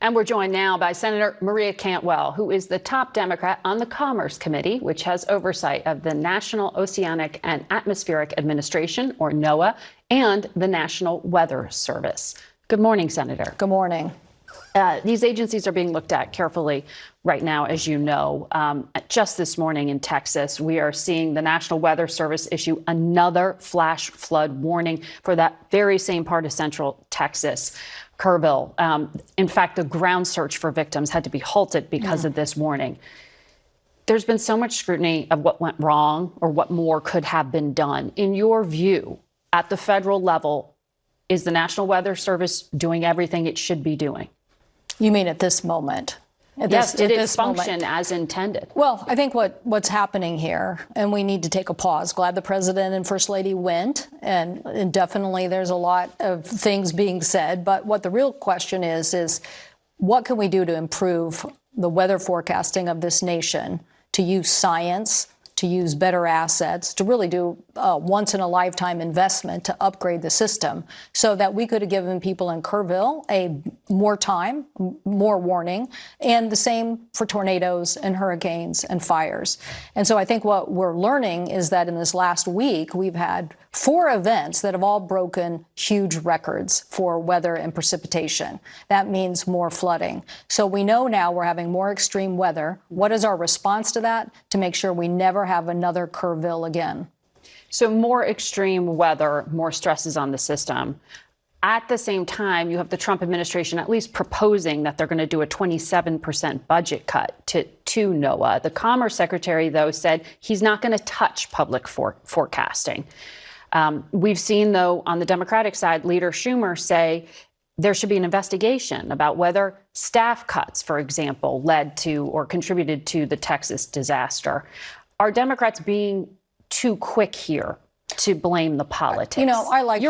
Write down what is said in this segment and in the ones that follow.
And we're joined now by Senator Maria Cantwell, who is the top Democrat on the Commerce Committee, which has oversight of the National Oceanic and Atmospheric Administration, or NOAA, and the National Weather Service. Good morning, Senator. Good morning. These agencies are being looked at carefully right now, as you know. Just this morning in Texas, we are seeing the National Weather Service issue another flash flood warning for that very same part of central Texas, Kerrville. In fact, the ground search for victims had to be halted because of this warning. There's been so much scrutiny of what went wrong or what more could have been done. In your view, at the federal level, is the National Weather Service doing everything it should be doing? You mean at this moment? Yes, did it function as intended? Well, I think what's happening here, and we need to take a pause. Glad the president and first lady went, and definitely there's a lot of things being said. But what the real question is what can we do to improve the weather forecasting of this nation, to use science, to use better assets, to really do once-in-a-lifetime investment to upgrade the system so that we could have given people in Kerrville more time, more warning, and the same for tornadoes and hurricanes and fires. And so I think what we're learning is that in this last week, we've had 4 events that have all broken huge records for weather and precipitation. That means more flooding. So we know now we're having more extreme weather. What is our response to that? To make sure we never have another Kerrville again. So more extreme weather, more stresses on the system. At the same time, you have the Trump administration at least proposing that they're going to do a 27% budget cut to NOAA. The Commerce Secretary, though, said he's not going to touch public forecasting. We've seen, though, on the Democratic side, Leader Schumer say there should be an investigation about whether staff cuts, for example, led to or contributed to the Texas disaster. Are Democrats being too quick here to blame the politics? You know, I liked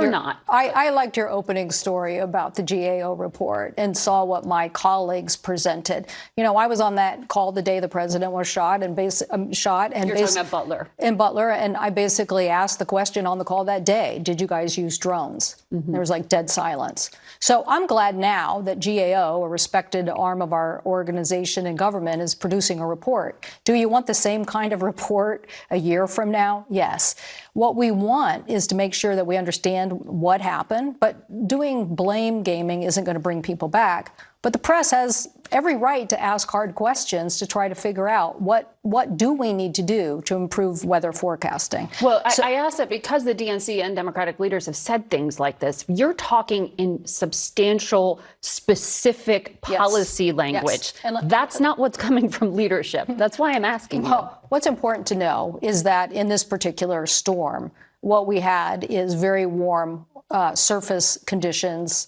I liked your opening story about the GAO report and saw what my colleagues presented. You know, I was on that call the day the president was shot and You're talking about Butler. In Butler, and I basically asked the question on the call that day: did you guys use drones? There was like dead silence. So I'm glad now that GAO, a respected arm of our organization and government, is producing a report. Do you want the same kind of report a year from now? Yes. What we want is to make sure that we understand what happened, but doing blame gaming isn't going to bring people back. But the press has every right to ask hard questions to try to figure out what do we need to do to improve weather forecasting. Well, I ask that because the DNC and Democratic leaders have said things like this. You're talking in substantial, specific policy language. Yes. And that's not what's coming from leadership. That's why I'm asking you. Well, what's important to know is that in this particular storm, what we had is very warm surface conditions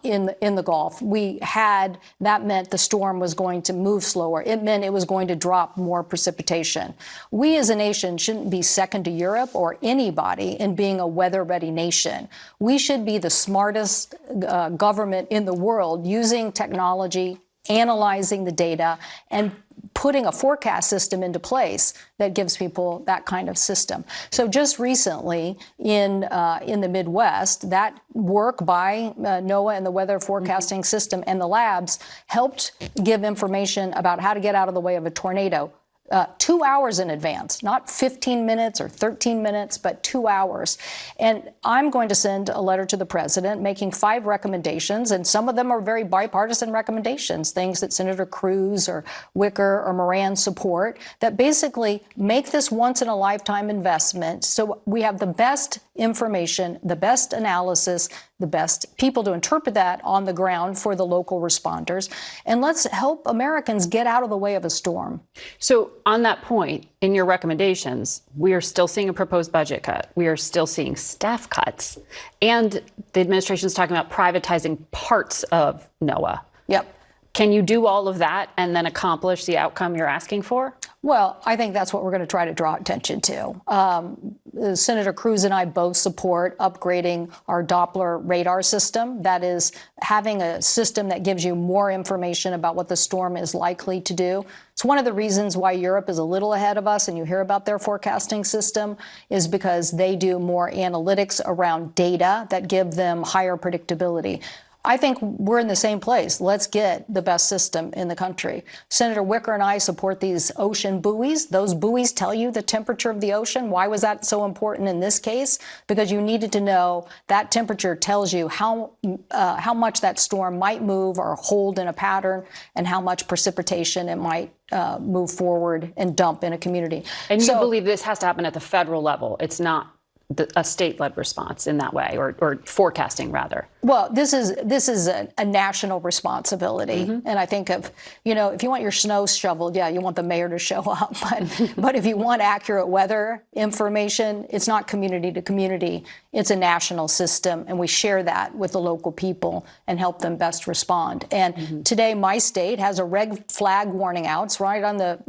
in the Gulf. That meant the storm was going to move slower. It meant it was going to drop more precipitation. We as a nation shouldn't be second to Europe or anybody in being a weather-ready nation. We should be the smartest government in the world, using technology, analyzing the data, and putting a forecast system into place that gives people that kind of system. So just recently in the Midwest, that work by NOAA and the weather forecasting system and the labs helped give information about how to get out of the way of a tornado 2 hours in advance, not 15 minutes or 13 minutes, but 2 hours. And I'm going to send a letter to the president making 5 recommendations, and some of them are very bipartisan recommendations, things that Senator Cruz or Wicker or Moran support, that basically make this once-in-a-lifetime investment so we have the best information, the best analysis, the best people to interpret that on the ground for the local responders. And let's help Americans get out of the way of a storm. So on that point, in your recommendations, we are still seeing a proposed budget cut. We are still seeing staff cuts. And the administration is talking about privatizing parts of NOAA. Yep. Can you do all of that and then accomplish the outcome you're asking for? Well, I think that's what we're going to try to draw attention to. Senator Cruz and I both support upgrading our Doppler radar system. That is, having a system that gives you more information about what the storm is likely to do. It's one of the reasons why Europe is a little ahead of us, and you hear about their forecasting system, is because they do more analytics around data that give them higher predictability. I think we're in the same place. Let's get the best system in the country. Senator Wicker and I support these ocean buoys. Those buoys tell you the temperature of the ocean. Why was that so important in this case? Because you needed to know that temperature tells you how much that storm might move or hold in a pattern and how much precipitation it might move forward and dump in a community. And you believe this has to happen at the federal level. It's not a state-led response in that way, or forecasting rather. Well, this is a national responsibility. And I think if you want your snow shoveled, yeah, you want the mayor to show up. But if you want accurate weather information, it's not community to community. It's a national system, and we share that with the local people and help them best respond. And today, my state has a red flag warning out. It's right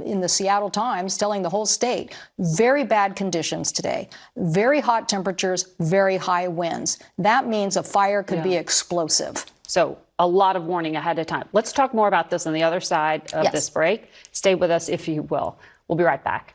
in the Seattle Times, telling the whole state very bad conditions today, very hot temperatures, very high winds. That means a fire could be explosive. So a lot of warning ahead of time. Let's talk more about this on the other side of this break. Stay with us if you will. We'll be right back.